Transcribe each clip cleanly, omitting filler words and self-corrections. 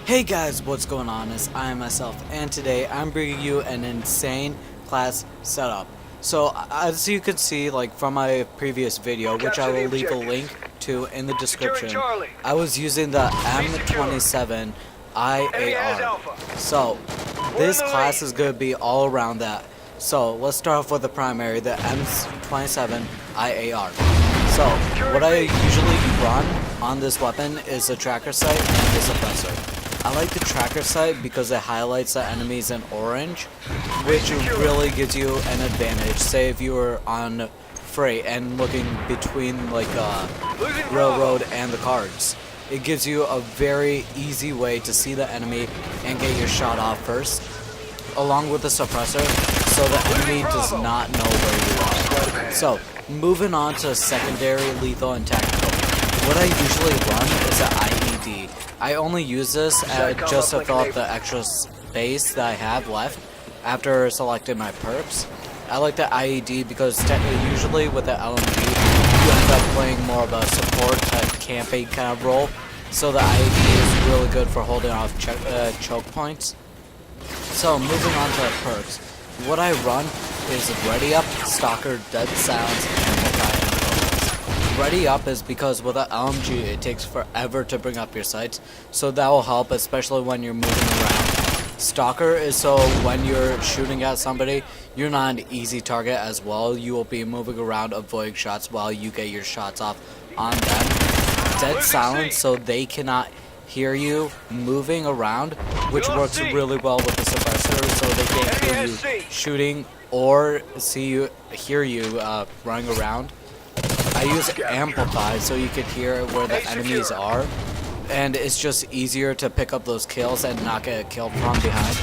Hey guys, what's going on? It's I myself, and today I'm bringing you an insane class setup. So as you can see, like from my previous video, which I will leave a link to in the description, I was using the M27-IAR. So this class is going to be all around that. So let's start off with the primary, the M27-IAR. So what I usually run on this weapon is a tracker sight and a suppressor. I like the tracker sight because it highlights the enemies in orange, which really gives you an advantage. Say if you were on freight and looking between like railroad and the cards. It gives you a very easy way to see the enemy and get your shot off first, along with the suppressor, so the enemy does not know where you are. So, moving on to secondary, lethal, and tactical. What I usually run is an IED. I only use this just to fill up the extra space that I have left after selecting my perks. I like the IED because usually with the LMG, you end up playing more of a support type camping kind of role. So the IED is really good for holding off choke points. So moving on to perks. What I run is Ready Up, Stalker, Dead Silence, and Multi-Impulse. Ready Up is because with an LMG it takes forever to bring up your sights, so that will help especially when you're moving around. Stalker is so when you're shooting at somebody, you're not an easy target as well. You will be moving around avoiding shots while you get your shots off on them. Dead Silence so they cannot hear you moving around, which works really well with the suppressor, so they can't hear you shooting or hear you running around. I use Amplify so you can hear where the enemies are, and it's just easier to pick up those kills and not get killed from behind.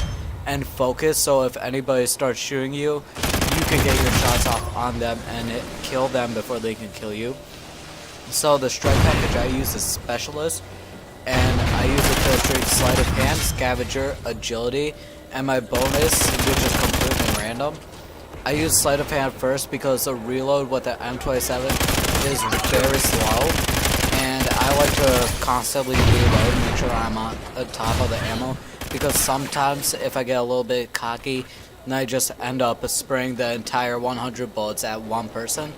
And Focus so if anybody starts shooting you, you can get your shots off on them and kill them before they can kill you. So the strike package I use is Specialist, and I use it to treat Sleight of Hand, Scavenger, Agility, and my bonus, which is completely random. I use Sleight of Hand first because the reload with the M27 is very slow, and I like to constantly reload and make sure I'm on the top of the ammo, because sometimes if I get a little bit cocky, then I just end up spraying the entire 100 bullets at one person.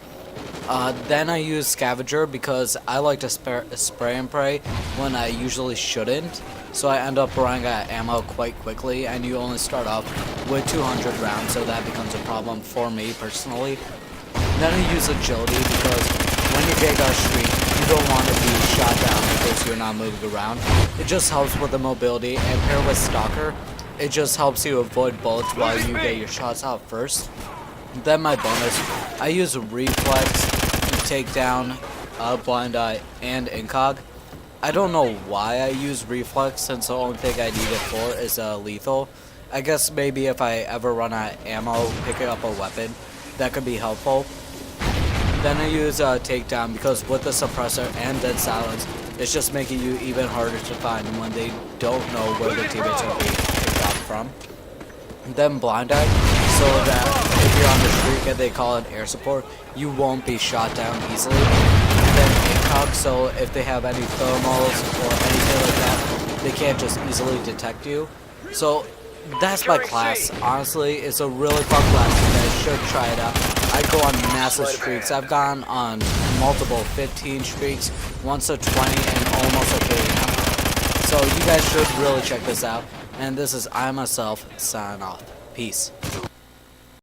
Then I use Scavenger because I like to spray and pray when I usually shouldn't, so I end up running out of ammo quite quickly, and you only start off with 200 rounds, so that becomes a problem for me personally. Then I use Agility because when you get a streak, you don't want to be shot down because you're not moving around. It just helps with the mobility, and paired with Stalker, it just helps you avoid bullets while you get your shots out first. Then my bonus, I use Reflex, Takedown, Blind Eye, and Incog. I don't know why I use Reflex since the only thing I need it for is lethal. I guess maybe if I ever run out of ammo picking up a weapon, that could be helpful. Then I use Takedown because with the suppressor and Dead Silence, it's just making you even harder to find when they don't know where the teammates are being picked up from. Then Blind Eye, so that if you're on the streak and they call it air support, you won't be shot down easily. And then Incog, so if they have any thermals or anything like that, they can't just easily detect you. So that's my class. Honestly, it's a really fun class. You guys should try it out. I go on massive streaks. I've gone on multiple 15 streaks, once a 20, and almost a KM. So you guys should really check this out. And this is I myself signing off. Peace.